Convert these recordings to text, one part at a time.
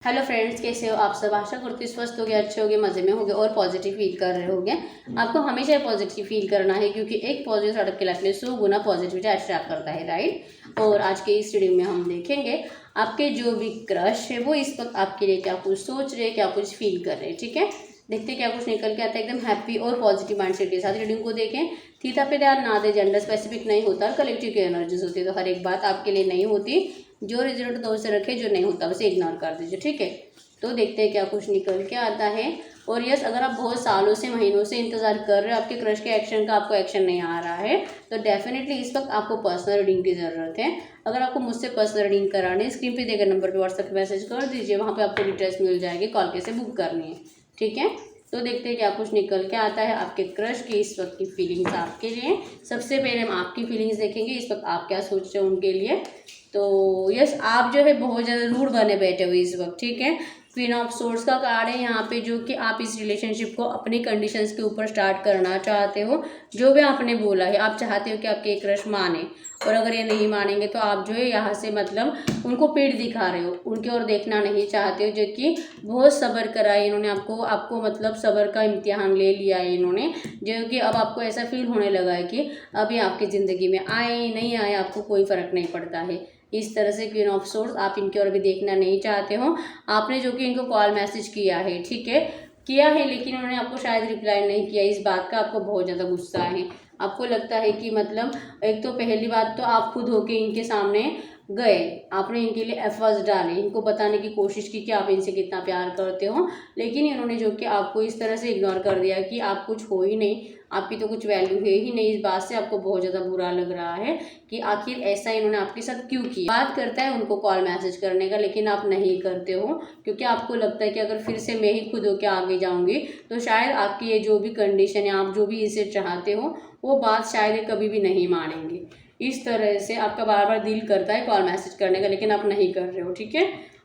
Hello friends, कैसे हो आप सब। आशा करती हूँ स्वस्थ हो गए, अच्छे हो गए, मज़े में हो गए और पॉजिटिव फील कर रहे होगे। आपको हमेशा पॉजिटिव फील करना है क्योंकि एक पॉजिटिव थॉट आपकी लाइफ में 100 गुना पॉजिटिविटी अट्रैक्ट करता है, राइट। और आज के इस वीडियो में हम देखेंगे आपके जो भी क्रश है वो इस वक्त आपके लिए क्या कुछ सोच रहे हैं, क्या कुछ फील कर रहे हैं। ठीक है, देखते क्या कुछ निकल के आता है। एकदम हैप्पी और पॉजिटिव माइंडसेट के साथ रीडिंग को देखें। थीटा पे ध्यान ना दे, जेंडर स्पेसिफिक नहीं होता, कलेक्टिव की एनर्जीज होती है, तो हर एक बात आपके लिए नहीं होती। जो रिजल्ट तो उसे रखे, जो नहीं होता उसे इग्नोर कर दीजिए। ठीक है, तो देखते हैं क्या कुछ निकल के आता है। और यस, अगर आप बहुत सालों से महीनों से इंतजार कर रहे हो आपके क्रश के एक्शन का, आपको एक्शन नहीं आ रहा है, तो डेफिनेटली इस वक्त आपको पर्सनल रीडिंग की ज़रूरत है। अगर आपको मुझसे पर्सनल रीडिंग करानी है, स्क्रीन पे देकर नंबर पे व्हाट्सएप पे मैसेज कर दीजिए, वहाँ पे आपको डिटेल्स मिल जाएगी, कॉल कैसे बुक करनी है। ठीक है, तो देखते हैं क्या कुछ निकल के आता है आपके क्रश की इस वक्त की फीलिंग्स आपके लिए। सबसे पहले हम आपकी फीलिंग्स देखेंगे, इस वक्त आप क्या सोच रहे हो उनके लिए। तो यस, आप जो है बहुत ज़्यादा रूड बने बैठे हो इस वक्त। ठीक है, क्वीन ऑफ सोर्स का कार्ड है यहाँ पे, जो कि आप इस रिलेशनशिप को अपनी कंडीशंस के ऊपर स्टार्ट करना चाहते हो। जो भी आपने बोला है, आप चाहते हो कि आपके क्रश माने, और अगर ये नहीं मानेंगे तो आप जो है यहाँ से मतलब उनको पीठ दिखा रहे हो, उनकी ओर देखना नहीं चाहते हो। जो कि बहुत सब्र करा है इन्होंने, आपको मतलब सब्र का इम्तिहान ले लिया है इन्होंने। जो कि अब आपको ऐसा फील होने लगा है कि अभी आपकी ज़िंदगी में आए नहीं आए आपको कोई फ़र्क नहीं पड़ता है। इस तरह से क्वीन ऑफ सोर्स, आप इनकी ओर भी देखना नहीं चाहते हो। आपने जो कि इनको कॉल मैसेज किया है, ठीक है, किया है, लेकिन उन्होंने आपको शायद रिप्लाई नहीं किया। इस बात का आपको बहुत ज़्यादा गुस्सा है। आपको लगता है कि मतलब एक तो पहली बात तो आप खुद होके इनके सामने गए, आपने इनके लिए एफर्ट्स डाले, इनको बताने की कोशिश की कि आप इनसे कितना प्यार करते हो, लेकिन इन्होंने जो कि आपको इस तरह से इग्नोर कर दिया कि आप कुछ हो ही नहीं, आपकी तो कुछ वैल्यू है ही नहीं। इस बात से आपको बहुत ज़्यादा बुरा लग रहा है कि आखिर ऐसा इन्होंने आपके साथ क्यों किया। बात करता है उनको कॉल मैसेज करने का, लेकिन आप नहीं करते हो क्योंकि आपको लगता है कि अगर फिर से मैं ही खुद होकर आगे जाऊंगी तो शायद आपकी ये जो भी कंडीशन है, आप जो भी इसे चाहते हो, वो बात शायद ये कभी भी नहीं मानेंगे। इस तरह से आपका बार बार दिल करता है कॉल मैसेज करने का, लेकिन आप नहीं कर रहे हो। ठीक है,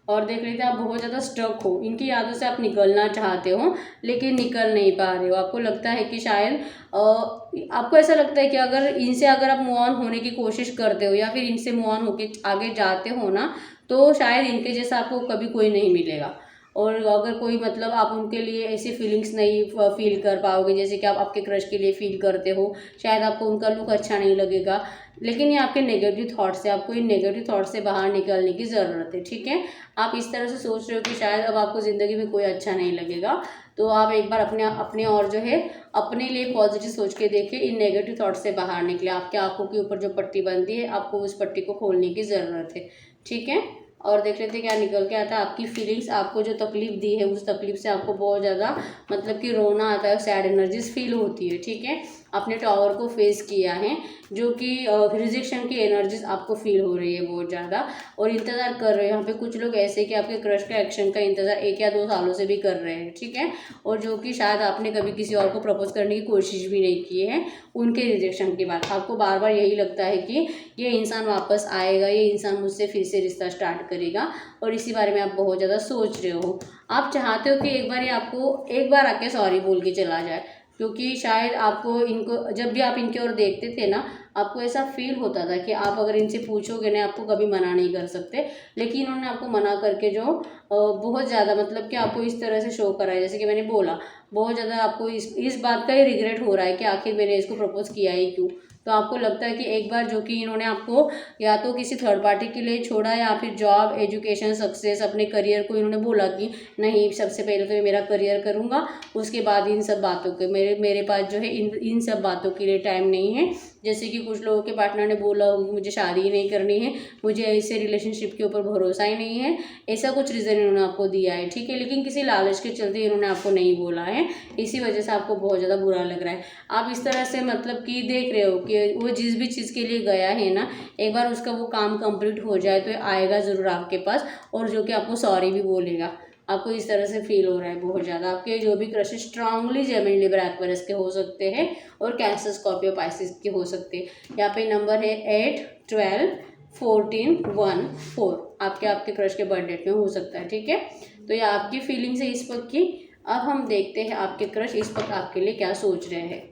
और देख लेते हैं आप बहुत ज़्यादा स्टक हो, इनकी यादों से आप निकलना चाहते हो लेकिन निकल नहीं पा रहे हो। आपको लगता है कि शायद आपको ऐसा लगता है कि अगर आप मूव ऑन होने की कोशिश करते हो या फिर इनसे मूव ऑन होके आगे जाते हो ना, तो शायद इनके जैसा आपको कभी कोई नहीं मिलेगा। और अगर कोई मतलब आप उनके लिए ऐसी फीलिंग्स नहीं फील कर पाओगे जैसे कि आप आपके क्रश के लिए फील करते हो। शायद आपको उनका लुक अच्छा नहीं लगेगा, लेकिन ये आपके नेगेटिव थॉट से, आपको इन नेगेटिव थॉट से बाहर निकलने की ज़रूरत है। ठीक है, आप इस तरह से सोच रहे हो कि शायद अब आपको ज़िंदगी में कोई अच्छा नहीं लगेगा, तो आप एक बार अपने और जो है अपने लिए पॉजिटिव सोच के देखिए, इन नेगेटिव थॉट से बाहर निकले। आपके आंखों के ऊपर जो पट्टी बंदी है, आपको उस पट्टी को खोलने की ज़रूरत है। ठीक है, और देख लेते क्या निकल के आता है। आपकी फीलिंग्स, आपको जो तकलीफ दी है उस तकलीफ से आपको बहुत ज़्यादा मतलब कि रोना आता है, सैड एनर्जीज फील होती है। ठीक है, अपने टॉवर को फेस किया है, जो कि रिजेक्शन की एनर्जीज आपको फील हो रही है बहुत ज़्यादा, और इंतज़ार कर रहे हैं। यहाँ पे कुछ लोग ऐसे कि आपके क्रश का एक्शन का इंतज़ार 1 या 2 सालों से भी कर रहे हैं। ठीक है, और जो कि शायद आपने कभी किसी और को प्रपोज करने की कोशिश भी नहीं की है। उनके रिजेक्शन के बाद आपको बार बार यही लगता है कि ये इंसान वापस आएगा, ये इंसान मुझसे फिर से रिश्ता स्टार्ट करेगा, और इसी बारे में आप बहुत ज़्यादा सोच रहे हो। आप चाहते हो कि एक बार ये आपको एक बार आके सॉरी बोल के चला जाए, क्योंकि शायद आपको इनको जब भी आप इनकी ओर देखते थे ना, आपको ऐसा फील होता था कि आप अगर इनसे पूछोगे ना, आपको कभी मना नहीं कर सकते, लेकिन इन्होंने आपको मना करके जो बहुत ज़्यादा मतलब कि आपको इस तरह से शो करा है, जैसे कि मैंने बोला, बहुत ज़्यादा आपको इस बात का ही रिग्रेट हो रहा है कि आखिर मैंने इसको प्रपोज किया ही क्यों। तो आपको लगता है कि एक बार जो कि इन्होंने आपको या तो किसी थर्ड पार्टी के लिए छोड़ा, या फिर जॉब, एजुकेशन, सक्सेस, अपने करियर को इन्होंने बोला कि नहीं, सबसे पहले तो मैं मेरा करियर करूँगा, उसके बाद इन सब बातों के मेरे पास जो है इन सब बातों के लिए टाइम नहीं है। जैसे कि कुछ लोगों के पार्टनर ने बोला होगा कि मुझे शादी ही नहीं करनी है, मुझे ऐसे रिलेशनशिप के ऊपर भरोसा ही नहीं है, ऐसा कुछ रीज़न इन्होंने आपको दिया है। ठीक है, लेकिन किसी लालच के चलते इन्होंने आपको नहीं बोला है, इसी वजह से आपको बहुत ज़्यादा बुरा लग रहा है। आप इस तरह से मतलब कि देख रहे हो कि वो जिस भी चीज़ के लिए गया है ना, एक बार उसका वो काम कंप्लीट हो जाए तो आएगा ज़रूर आपके पास, और जो कि आपको सॉरी भी बोलेगा। आपको इस तरह से फील हो रहा है बहुत ज़्यादा। आपके जो भी crush strongly Gemini Libra Aquarius के हो सकते हैं, और कैंसर, स्कॉर्पियो, पाइसिस के हो सकते हैं। यहाँ पे नंबर है 8, 12, 14, 1, 4। आपके क्रश के बर्थ डेट में हो सकता है। ठीक है, तो ये आपकी फीलिंग्स है इस वक्त की। अब हम देखते हैं आपके क्रश इस वक्त आपके लिए क्या सोच रहे हैं।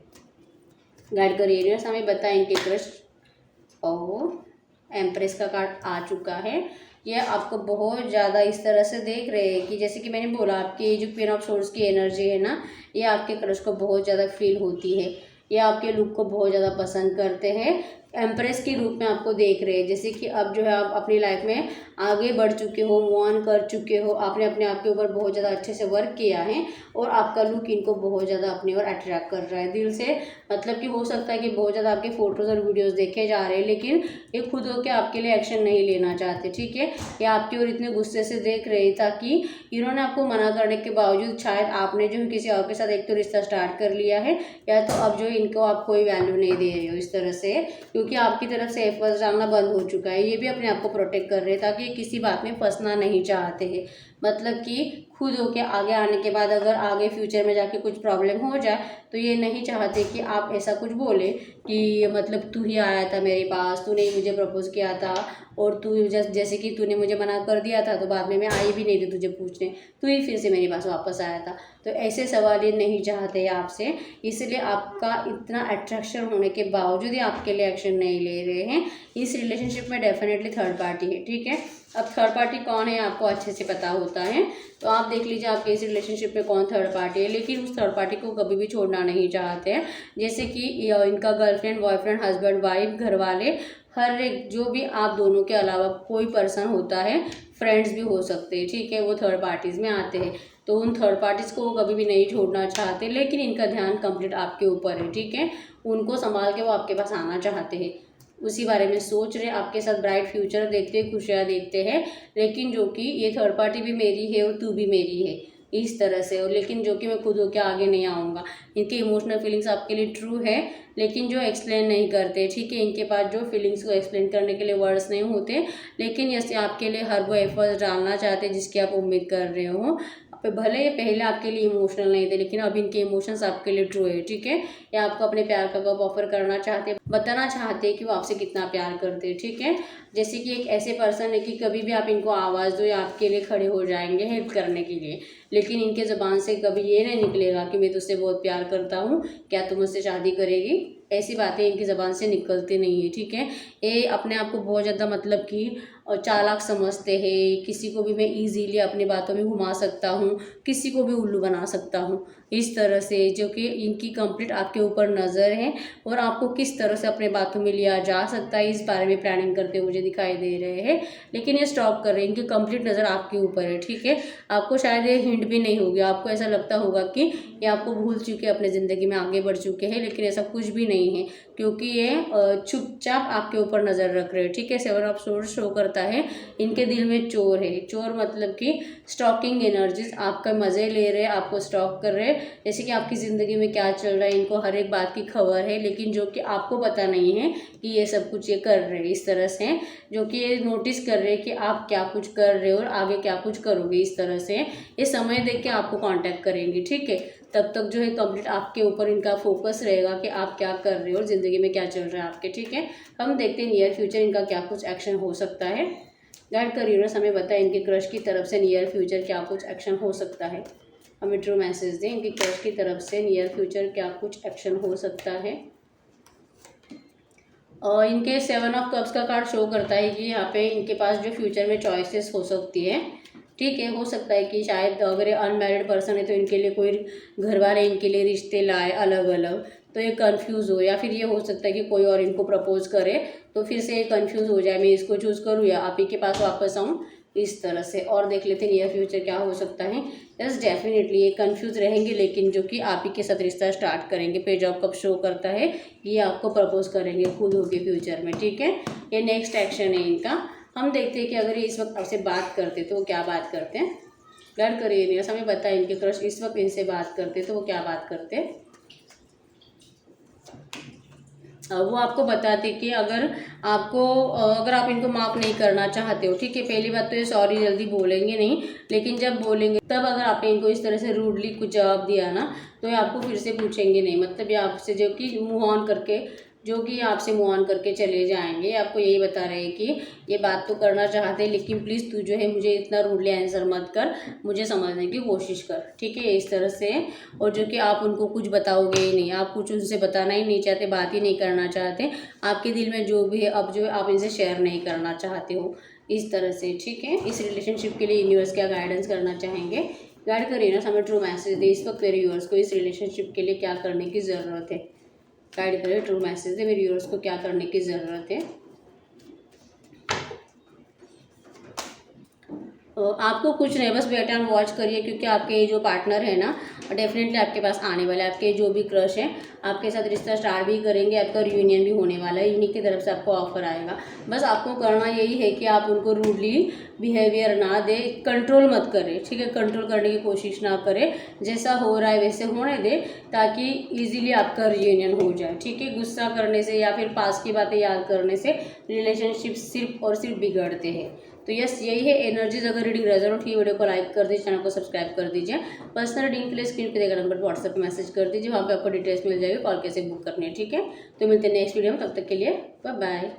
गाइड करिए, हमें बताएं इनके क्रश। और एम्प्रेस का कार्ड आ चुका है, ये आपको बहुत ज़्यादा इस तरह से देख रहे हैं कि जैसे कि मैंने बोला, आपकी जो क्वीन ऑफ सोर्ड्स की एनर्जी है ना, ये आपके क्रश को बहुत ज़्यादा फील होती है। ये आपके लुक को बहुत ज़्यादा पसंद करते हैं, एम्प्रेस के रूप में आपको देख रहे हैं। जैसे कि अब जो है आप अपनी लाइफ में आगे बढ़ चुके हो, मूव ऑन कर चुके हो, आपने अपने आप के ऊपर बहुत ज़्यादा अच्छे से वर्क किया है और आपका लुक इनको बहुत ज़्यादा अपनी ओर अट्रैक्ट कर रहा है दिल से। मतलब कि हो सकता है कि बहुत ज़्यादा आपके फ़ोटोज़ और वीडियोज़ देखे जा रहे हैं, लेकिन ये खुद होकर आपके लिए एक्शन नहीं लेना चाहते, ठीक है। ये आपकी ओर इतने गुस्से से देख रहे हैं ताकि इन्होंने आपको मना करने के बावजूद शायद आपने जो है किसी और के साथ एक तो रिश्ता स्टार्ट कर लिया है, या तो अब जो इनको आप कोई वैल्यू नहीं दे रहे हो इस तरह से, क्योंकि आपकी तरफ से एफर्ट्स डालना बंद हो चुका है। ये भी अपने आप को प्रोटेक्ट कर रहे हैं ताकि ये किसी बात में फंसना नहीं चाहते हैं। मतलब कि खुद होके आगे आने के बाद अगर आगे फ्यूचर में जाके कुछ प्रॉब्लम हो जाए तो ये नहीं चाहते कि आप ऐसा कुछ बोले कि मतलब तू ही आया था मेरे पास, तूने ही मुझे प्रपोज किया था और तू जैसे कि तूने मुझे मना कर दिया था तो बाद में मैं आई भी नहीं थी तुझे पूछने, तू ही फिर से मेरे पास वापस आया था। तो ऐसे सवाल ये नहीं चाहते आपसे, इसलिए आपका इतना अट्रैक्शन होने के बावजूद ही आपके लिए एक्शन नहीं ले रहे हैं। इस रिलेशनशिप में डेफिनेटली थर्ड पार्टी है, ठीक है। अब थर्ड पार्टी कौन है आपको अच्छे से पता होता है, तो आप देख लीजिए आपके इस रिलेशनशिप में कौन थर्ड पार्टी है, लेकिन उस थर्ड पार्टी को कभी भी छोड़ना नहीं चाहते हैं। जैसे कि इनका गर्लफ्रेंड, बॉयफ्रेंड, हस्बैंड, वाइफ, घर वाले, हर एक जो भी आप दोनों के अलावा कोई पर्सन होता है, फ्रेंड्स भी हो सकते हैं, ठीक है, वो थर्ड पार्टीज़ में आते हैं। तो उन थर्ड पार्टीज़ को वो कभी भी नहीं छोड़ना चाहते, लेकिन इनका ध्यान कंप्लीट आपके ऊपर है, ठीक है। उनको संभाल के वो आपके पास आना चाहते हैं, उसी बारे में सोच रहे, आपके साथ ब्राइट फ्यूचर देखते हैं, खुशियाँ देखते हैं, लेकिन जो कि ये थर्ड पार्टी भी मेरी है और तू भी मेरी है इस तरह से, और लेकिन जो कि मैं खुद होकर आगे नहीं आऊँगा। इनकी इमोशनल फीलिंग्स आपके लिए ट्रू है, लेकिन जो एक्सप्लेन नहीं करते, ठीक है। इनके पास जो फीलिंग्स को एक्सप्लेन करने के लिए वर्ड्स नहीं होते, लेकिन जैसे आपके लिए हर वो एफर्ट्स डालना चाहते हैं जिसकी आप उम्मीद कर रहे हो। भले ये पहले आपके लिए इमोशनल नहीं थे, लेकिन अब इनके इमोशंस आपके लिए ट्रू है, ठीक है। या आपको अपने प्यार का कप ऑफर करना चाहते हैं, बताना चाहते हैं कि वो आपसे कितना प्यार करते हैं, ठीक है। जैसे कि एक ऐसे पर्सन है कि कभी भी आप इनको आवाज़ दो या आपके लिए खड़े हो जाएंगे हेल्प करने के लिए, लेकिन इनके ज़बान से कभी ये नहीं निकलेगा कि मैं तुझसे बहुत प्यार करता हूँ, क्या तुम मुझसे शादी करेगी। ऐसी बातें इनकी ज़बान से निकलती नहीं है, ठीक है। ये अपने आप को बहुत ज़्यादा मतलब कि चालाक समझते हैं, किसी को भी मैं इजीली अपनी बातों में घुमा सकता हूँ, किसी को भी उल्लू बना सकता हूँ इस तरह से, जो कि इनकी कंप्लीट आपके ऊपर नज़र है और आपको किस तरह से अपने बातों में लिया जा सकता है इस बारे में प्लानिंग करते हुए मुझे दिखाई दे रहे हैं। लेकिन ये स्टॉप कर रहे हैं, इनकी कंप्लीट नज़र आपके ऊपर है, ठीक है। आपको शायद ये हिंट भी नहीं होगी, आपको ऐसा लगता होगा कि ये आपको भूल चुके, अपने ज़िंदगी में आगे बढ़ चुके हैं, लेकिन ऐसा कुछ भी नहीं है, क्योंकि ये चुपचाप आपके ऊपर नज़र रख रहे हैं, ठीक है। सेवन ऑफ सोर्ड्स शो करता है इनके दिल में चोर है। चोर मतलब कि स्टॉकिंग एनर्जीज, आपका मज़े ले रहे हैं, आपको स्टॉक कर रहे हैं, जैसे कि आपकी ज़िंदगी में क्या चल रहा है इनको हर एक बात की खबर है, लेकिन जो कि आपको पता नहीं है कि ये सब कुछ ये कर रहे हैं इस तरह से, जो कि ये नोटिस कर रहे हैं कि आप क्या कुछ कर रहे हो और आगे क्या कुछ करोगे इस तरह से। ये समय देख के आपको कांटेक्ट करेंगे, ठीक है। तब तक जो है कंप्लीट आपके ऊपर इनका फोकस रहेगा कि आप क्या कर रहे हो और ज़िंदगी में क्या चल रहा है आपके, ठीक है। हम देखते हैं नियर फ्यूचर इनका क्या कुछ एक्शन हो सकता है। गाइड कर यूनिवर्स हमें बताएं इनके क्रश की तरफ से नियर फ्यूचर क्या कुछ एक्शन हो सकता है। हमें ट्रू मैसेज दें, इनके क्रश की तरफ से नियर फ्यूचर क्या कुछ एक्शन हो सकता है। और इनके 7 ऑफ कप्स का कार्ड शो करता है कि यहाँ पे इनके पास जो फ्यूचर में चॉइसेस हो सकती है, ठीक है। हो सकता है कि शायद अगर ये अनमैरिड पर्सन है तो इनके लिए कोई घर वाले इनके लिए रिश्ते लाए अलग अलग, तो ये कंफ्यूज हो, या फिर ये हो सकता है कि कोई और इनको प्रपोज करे तो फिर से ये कंफ्यूज हो जाए, मैं इसको चूज़ करूँ या आप ही के पास वापस आऊँ इस तरह से। और देख लेते हैं नियर फ्यूचर क्या हो सकता है। यस डेफिनेटली ये कंफ्यूज रहेंगे, लेकिन जो कि आप ही के साथ रिश्ता स्टार्ट करेंगे। पेज ऑफ कप शो करता है ये आपको प्रपोज करेंगे खुद होके फ्यूचर में, ठीक है। ये नेक्स्ट एक्शन है इनका। हम देखते हैं कि अगर ये इस वक्त आपसे बात करते तो वो क्या बात करते हैं। लड़ करिए नहीं, हमें बताएं इनके क्रश इस वक्त इनसे बात करते तो वो क्या बात करते हैं। वो आपको बताते कि अगर आप इनको माफ़ नहीं करना चाहते हो, ठीक है। पहली बात तो ये सॉरी जल्दी बोलेंगे नहीं, लेकिन जब बोलेंगे तब अगर आपने इनको इस तरह से रूडली कुछ जवाब दिया ना, तो ये आपको फिर से पूछेंगे नहीं। मतलब ये आपसे जो कि मूव ऑन करके आपसे मूव ऑन करके चले जाएंगे। आपको यही बता रहे हैं कि ये बात तो करना चाहते हैं, लेकिन प्लीज़ तू जो है मुझे इतना रूडली आंसर मत कर, मुझे समझने की कोशिश कर, ठीक है। इस तरह से, और जो कि आप उनको कुछ बताओगे ही नहीं, आप कुछ उनसे बताना ही नहीं चाहते, बात ही नहीं करना चाहते। आपके दिल में जो भी है अब जो आप इनसे शेयर नहीं करना चाहते हो इस तरह से, ठीक है। इस रिलेशनशिप के लिए यूनिवर्स क्या गाइडेंस करना चाहेंगे, गाइड करिए ना, हमें ट्रू मैसेज दे इस वक्त मेरे व्यूअर्स को इस रिलेशनशिप के लिए क्या करने की ज़रूरत है। गाइड करिए, ट्रू मैसेज दे मेरे व्यूअर्स को क्या करने की ज़रूरत है। आपको कुछ नहीं, बस वेट एंड वॉच करिए, क्योंकि आपके जो पार्टनर है ना डेफिनेटली आपके पास आने वाले, आपके जो भी क्रश हैं आपके साथ रिश्ता स्टार्ट भी करेंगे, आपका रियूनियन भी होने वाला है, इन्हीं की तरफ से आपको ऑफर आएगा। बस आपको करना यही है कि आप उनको रूडली बिहेवियर ना दे, कंट्रोल मत करें, ठीक है, कंट्रोल करने की कोशिश ना करें, जैसा हो रहा है वैसे होने दे, ताकि ईजिली आपका रियूनियन हो जाए, ठीक है। गुस्सा करने से या फिर पास की बातें याद करने से रिलेशनशिप सिर्फ और सिर्फ बिगड़ते हैं। तो यस, यही है एनर्जीज। अगर रीडिंग रेजोनेट की वीडियो को लाइक कर दीजिए, चैनल को सब्सक्राइब कर दीजिए। पर्सनल रीडिंग के लिए स्क्रीन पे देगा नंबर व्हाट्सएप में मैसेज कर दीजिए, वहाँ पे आपको डिटेल्स मिल जाएगी, कॉल कैसे बुक करनी है, ठीक है। तो मिलते हैं नेक्स्ट वीडियो में, तब तक के लिए बाय बाय।